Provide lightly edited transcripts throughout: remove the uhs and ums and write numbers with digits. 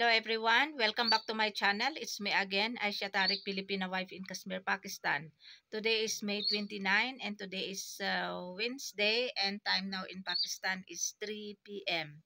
Hello everyone, welcome back to my channel. It's me again, Aisha Tariq, Filipina wife in Kashmir, Pakistan. Today is May 29 and today is Wednesday and time now in Pakistan is 3 p.m.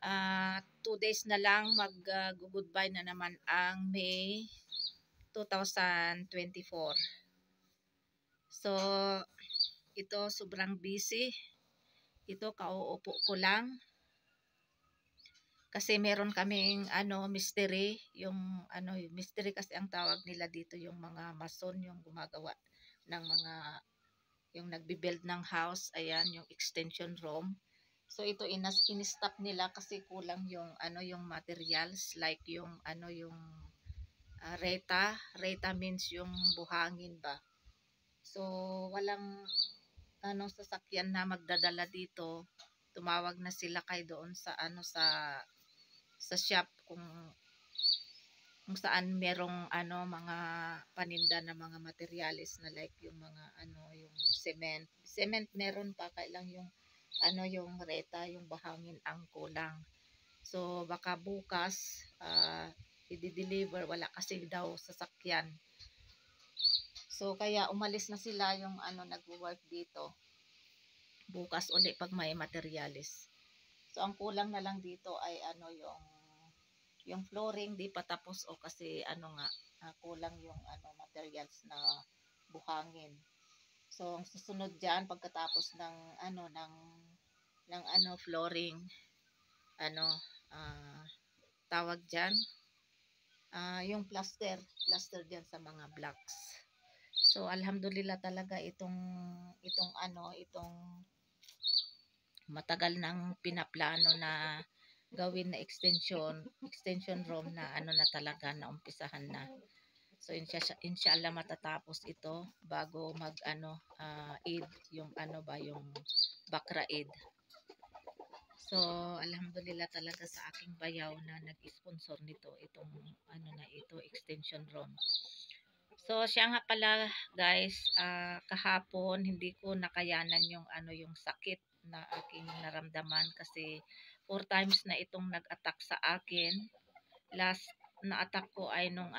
2 days na lang mag-goodbye na naman ang May 2024. So, ito sobrang busy. Ito kauupo ko lang. Kasi meron kaming mystery, yung mystery kasi ang tawag nila dito yung mga mason yung gumagawa ng mga yung nagbi-build ng house, ayan yung extension room. So ito in-stop nila kasi kulang yung yung materials like yung reta means yung buhangin ba. So walang sasakyan na magdadala dito. Tumawag na sila kay doon sa shop kung saan merong mga paninda na mga materyales na like yung mga yung cement meron pa kailang yung yung reta yung bahangin ang kulang. So baka bukas i-deliver, wala kasi daw sasakyan. So kaya umalis na sila yung nagwo-work dito. Bukas uli pag may materyales. So ang kulang na lang dito ay yung flooring di pa tapos o kasi kulang yung materials na buhangin. So ang susunod diyan pagkatapos ng flooring uh, tawag diyan yung plaster diyan sa mga blocks. So alhamdulillah talaga itong matagal nang pinaplano na gawin na extension room na na talaga na umpisahan na. So inshallah matatapos ito bago mag Eid yung yung Bakra Eid. So alhamdulillah talaga sa aking bayaw na nag-sponsor nito itong ito extension room. So siya nga pala guys, kahapon hindi ko nakayanan yung sakit na aking naramdaman kasi 4 times na itong nag-attack sa akin. Last na attack ko ay nung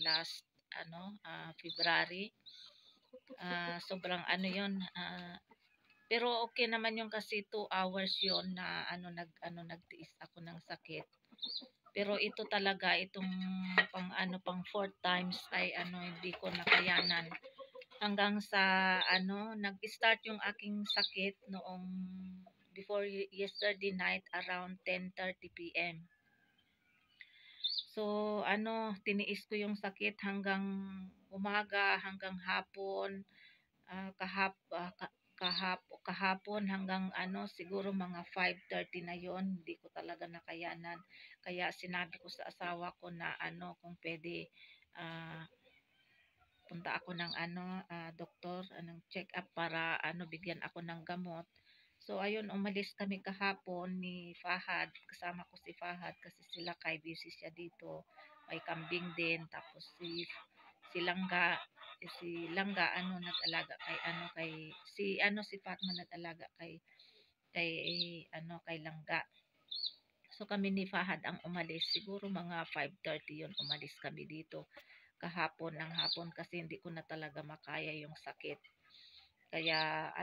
last February. Sobrang yon pero okay naman yung kasi 2 hours yon na nagtiis ako ng sakit. Pero ito talaga itong pang 4 times ay hindi ko nakayanan hanggang sa nag-start yung aking sakit noong before yesterday night around 10:30 p.m. So tiniis ko yung sakit hanggang umaga, hanggang hapon, kahapon hanggang siguro mga 5:30 na yon, hindi ko talaga nakayanan. Kaya sinabi ko sa asawa ko na kung pwede punta ako ng doktor, check up para bigyan ako ng gamot. So ayun, umalis kami kahapon ni Fahad, kasama ko si Fahad kasi sila kay busy siya dito. May kambing din, tapos si Langga, nag-alaga kay si Fatma nag-alaga kay Langga. So kami ni Fahad ang umalis, siguro mga 5:30 yon umalis kami dito kahapon ng hapon kasi hindi ko na talaga makaya yung sakit. Kaya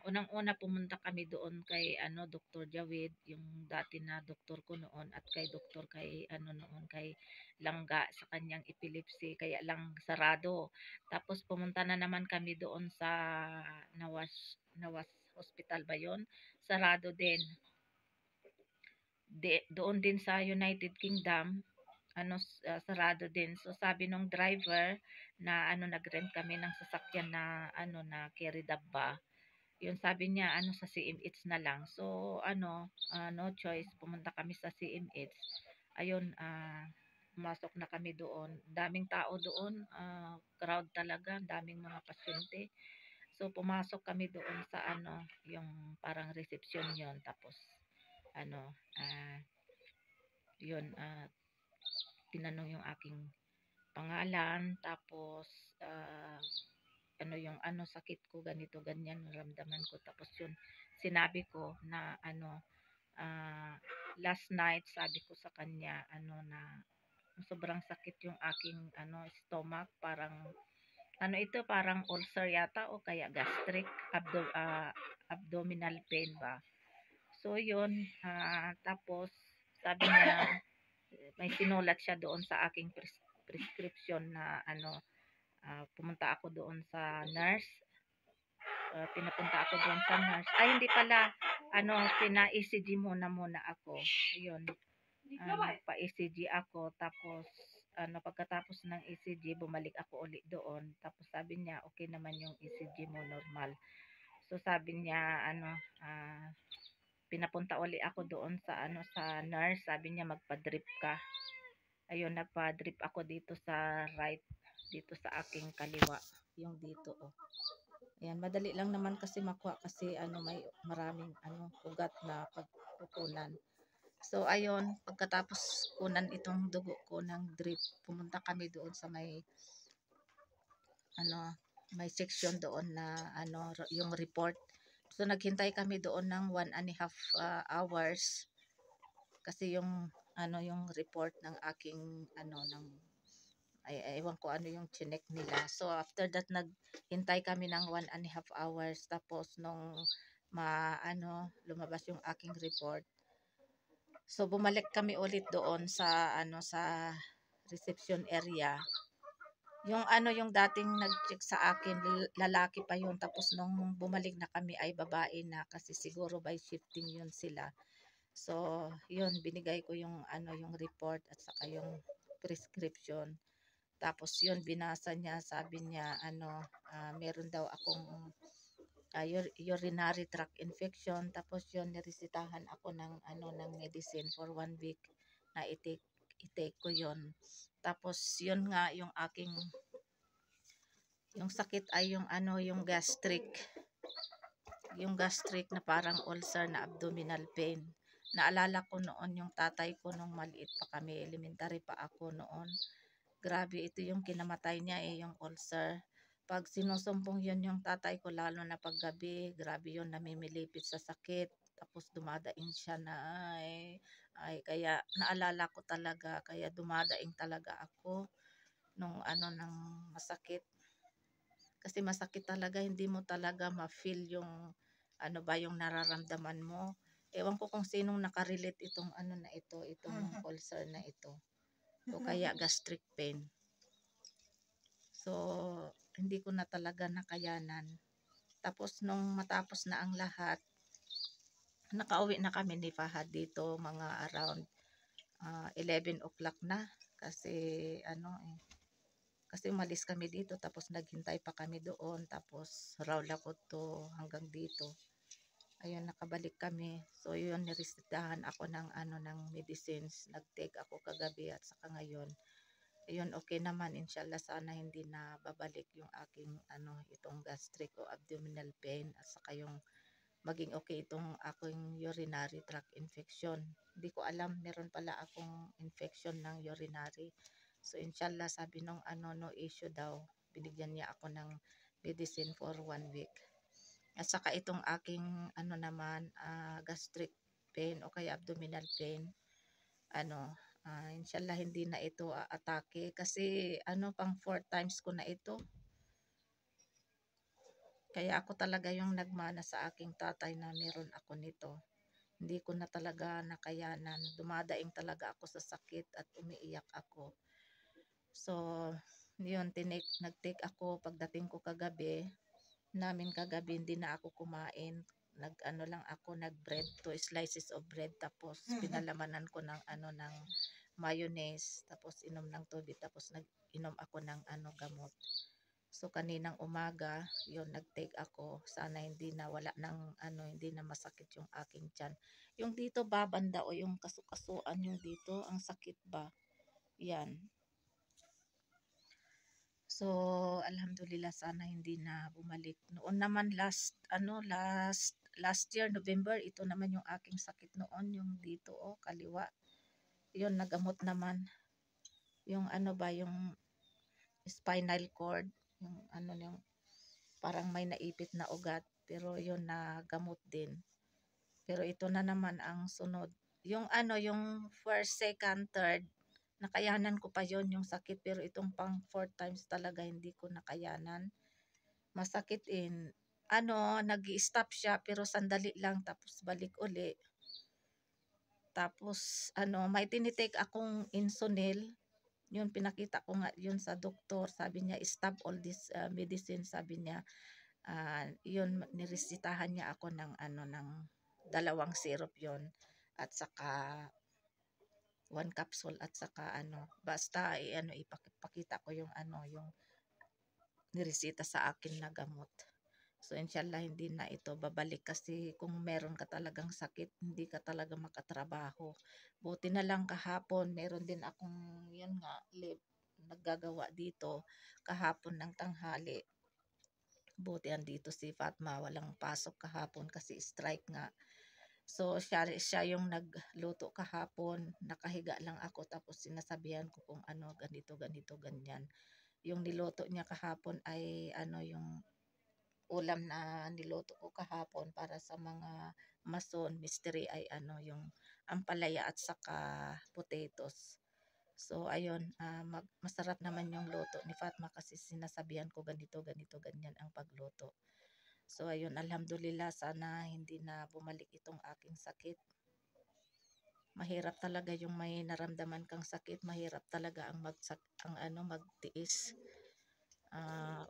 unang-una pumunta kami doon kay Dr. Jawid, yung dati na doktor ko noon, at kay doktor kay noon kay Langga sa kanyang epilepsy, kaya lang sarado. Tapos pumunta na naman kami doon sa Nawas Hospital ba yon? Sarado din. Doon din sa United Kingdom sarado din. So sabi nung driver na nag-rent kami ng sasakyan na na carry dabba, yun sabi niya sa CMH na lang. So no choice, pumunta kami sa CMH. Ayun, pumasok na kami doon. Daming tao doon, crowd talaga, daming mga pasyente. So pumasok kami doon sa yung parang reception yon, tapos yun, tinanong yung aking pangalan, tapos yung sakit ko, ganito ganyan naramdaman ko, tapos yun sinabi ko na last night sabi ko sa kanya ano na sobrang sakit yung aking stomach, parang ito parang ulcer yata o kaya gastric abdominal pain ba. So yun, tapos sabi niya may sinulat siya doon sa aking prescription na pumunta ako doon sa nurse. Pinapunta ako doon sa nurse. Ay, hindi pala. Pina-ECG muna ako. Ayun. Nagpa-ECG ako. Tapos, pagkatapos ng ECG, bumalik ako ulit doon. Tapos sabi niya, okay naman yung ECG mo, normal. So, sabi niya, pinapunta ulit ako doon sa nurse. Sabi niya, magpa-drip ka. Ayun, nagpa-drip ako dito sa right, dito sa aking kaliwa. Yung dito, oh. Ayan, madali lang naman kasi makuha kasi may maraming ugat na pagkukunan. So ayun, pagkatapos kunan itong dugo ko ng drip, pumunta kami doon sa may section doon na yung report. So naghintay kami doon ng 1.5 hours kasi yung yung report ng aking ng ewan ko ano yung chinek nila. So after that naghintay kami ng 1.5 hours, tapos nung lumabas yung aking report. So bumalik kami ulit doon sa sa reception area. Yung dating nag-check sa akin, lalaki pa yun, tapos nung bumalik na kami ay babae na kasi siguro by shifting yun sila. So yun, binigay ko yung yung report at saka yung prescription. Tapos yun, binasa niya, sabi niya meron daw akong urinary tract infection. Tapos yun, niresetahan ako ng ng medicine for 1 week na i-take ko yun. Tapos yun nga yung aking yung sakit ay yung yung gastric na parang ulcer na abdominal pain. Naalala ko noon yung tatay ko nung maliit pa kami, elementary pa ako noon. Grabe, ito yung kinamatay niya yung ulcer. Pag sinusumpong yun yung tatay ko, lalo na paggabi, grabe yun, namimilipit sa sakit. Tapos dumadaing siya na kaya naalala ko talaga, kaya dumadaing talaga ako nung nang masakit. Kasi masakit talaga, hindi mo talaga ma-feel yung yung nararamdaman mo. Ewan ko kung sinong nakarelate itong na ito, itong ulcer na ito. O kaya gastric pain. So, hindi ko na talaga nakayanan. Tapos nung matapos na ang lahat, nakauwi na kami ni Fahad dito mga around 11 o'clock na. Kasi kasi umalis kami dito, tapos naghintay pa kami doon, tapos Raulacot to hanggang dito. Ayun, nakabalik kami. So yun, niresetahan ako ng ng medicines. Nag-take ako kagabi at saka ngayon. Ayun, okay naman, inshallah, sana hindi na babalik yung aking itong gastric o abdominal pain, at saka yung maging okay itong aking urinary tract infection. Hindi ko alam, meron pala akong infection ng urinary. So inshallah, sabi nung no issue daw, binigyan niya ako ng medicine for 1 week. At saka itong aking naman gastric pain o kaya abdominal pain, inshallah hindi na ito atake kasi pang 4 times ko na ito. Kaya ako talaga yung nagmana sa aking tatay na meron ako nito. Hindi ko na talaga nakayanan. Dumadaing talaga ako sa sakit at umiiyak ako. So, yun, nag-take ako pagdating ko kagabi. Hindi na ako kumain. Lang ako, nag-bread, 2 slices of bread, tapos pinalamanan ko ng ng mayonnaise, tapos inom ng tubig, tapos nag-inom ako ng gamot. So kaninang umaga, yun, nag-take ako. Sana hindi na wala ng hindi na masakit yung aking tiyan. Yung dito ba banda o yung kasukasuan yung dito, ang sakit ba? Yan. So, alhamdulillah, sana hindi na bumalik. Noon naman last year November, ito naman yung aking sakit noon, yung dito kaliwa. Yun, nagamot naman. Yung yung spinal cord, yung yung parang may naipit na ugat, pero yun nagamot din. Pero ito na naman ang sunod. yung ano, yung first, second, third, nakayanan ko pa yon yung sakit. Pero itong pang 4 times talaga hindi ko nakayanan. Masakit ano, nag-i-stop siya pero sandali lang tapos balik uli. Tapos ano, may tinitake akong insulin. Yun, pinakita ko nga yun sa doktor. Sabi niya, stop all this medicine. Sabi niya, yun, niresitahan niya ako ng ano, ng 2 syrup yon, at saka 1 capsule, at saka ano, basta ano, ipakita ko yung ano, yung niresita sa akin na gamot. So inshallah hindi na ito babalik, kasi kung meron ka talagang sakit, hindi ka talaga makatrabaho. Buti na lang kahapon, meron din akong yun nga, naggagawa dito kahapon ng tanghali. Buti andito si Fatma, walang pasok kahapon kasi strike nga. So siya yung nagluto kahapon, nakahiga lang ako tapos sinasabihan ko kung ano, ganito, ganito, ganyan. Yung niluto niya kahapon ay ano, yung ulam na niluto ko kahapon para sa mga mason, mystery, ay ano, yung ampalaya at saka potatoes. So ayun, masarap naman yung luto ni Fatma kasi sinasabihan ko ganito, ganito, ganyan ang pagluto. So ayun, alhamdulillah, sana hindi na bumalik itong aking sakit. Mahirap talaga yung may naramdaman kang sakit, mahirap talaga ang ano, magtiis.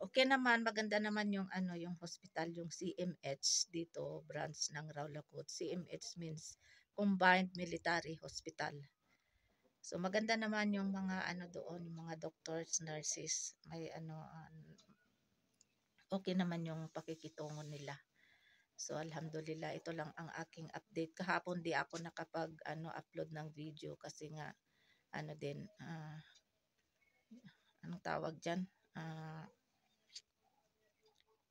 Okay naman, maganda naman yung ano, yung hospital, yung CMH dito, branch ng Rawlacoot. CMH means Combined Military Hospital. So maganda naman yung mga ano doon, yung mga doctors, nurses, may ano, okay naman yung pakikitungo nila. So alhamdulillah, ito lang ang aking update. Kahapon di ako nakapag ano, upload ng video kasi nga ano din, anong tawag diyan?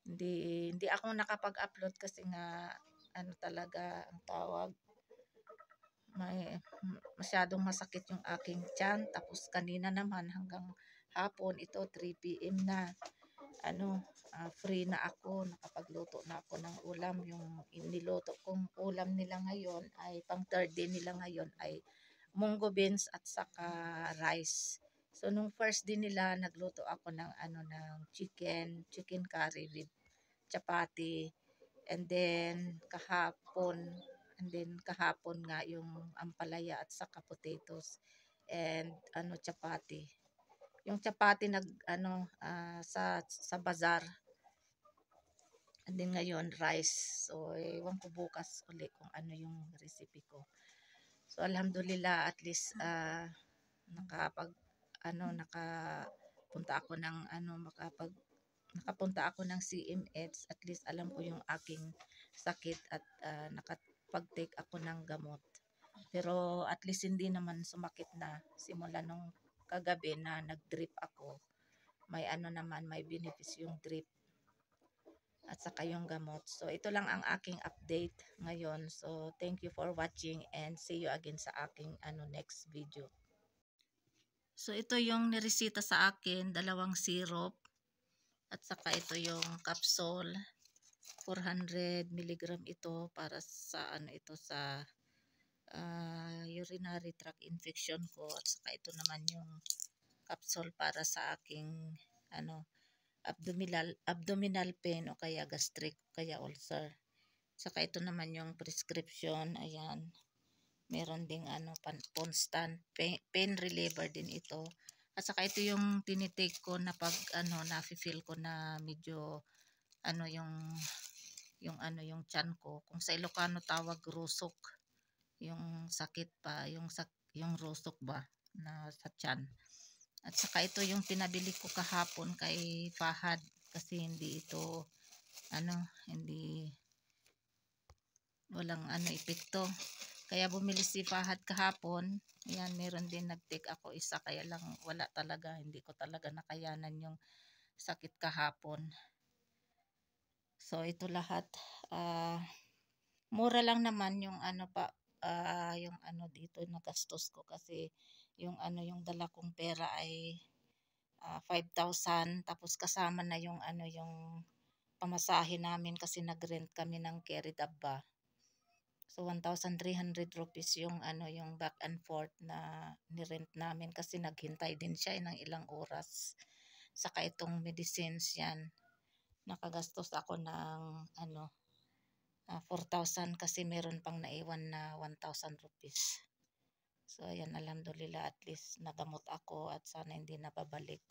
Hindi ako nakapag-upload kasi nga ano talaga ang tawag, may masyadong masakit yung aking tiyan. Tapos kanina naman hanggang hapon, ito 3 PM na ano, free na ako, nakapagluto na ako ng ulam. Yung iniluto kong ulam nila ngayon ay pang third day nila ngayon ay munggo beans at saka rice. So nung first day nila, nagluto ako ng ano, ng chicken curry with chapati, and then kahapon nga yung ampalaya at saka potatoes and ano, chapati. Yung chapati sa bazar, and then ngayon rice. So ewan ko bukas uli kung ano yung recipe ko. So alhamdulillah, at least nakapunta ako ng ano, nakapunta ako ng CMH. At least alam ko yung aking sakit at nakapag-take ako ng gamot. Pero at least hindi naman sumakit na simula nung kagabi na nag-drip ako. May ano naman, may benefits yung drip at saka yung gamot. So ito lang ang aking update ngayon. So thank you for watching and see you again sa aking ano, next video. So ito yung niresita sa akin, 2 syrup at saka ito yung capsule, 400 milligram ito para sa ano, ito sa urinary tract infection ko, at saka ito naman yung capsule para sa aking ano, abdominal pain o kaya gastric o kaya ulcer. Saka ito naman yung prescription, ayan. Meron ding ano, constant pain reliever din ito. At saka ito yung tinitake ko na pag ano, nafi-feel ko na medyo ano, yung ano, yung tiyan ko. Kung sa Ilocano tawag rusok. Yung sakit pa, yung rusok ba na sa tiyan. At saka ito yung pinabili ko kahapon kay Fahad kasi hindi ito ano, walang ano, epekto. Kaya bumili si Fahad kahapon. Ayan, meron din nag-take ako isa, kaya lang wala talaga, hindi ko talaga nakayanan yung sakit kahapon. So ito lahat, mura lang naman yung ano pa, yung ano dito nagastos ko kasi yung ano, yung dala kong pera ay 5,000, tapos kasama na yung ano, yung pamasahe namin kasi nag-rent kami ng Keridabba. So 1,300 rupees yung ano yung back and forth na nirent namin kasi naghintay din siya ng ilang oras. Saka itong medicines yan. Nakagastos ako ng ano 4,000 kasi meron pang naiwan na 1,000 rupees. So ayan, alhamdulillah, at least nagamot ako at sana hindi na babalik.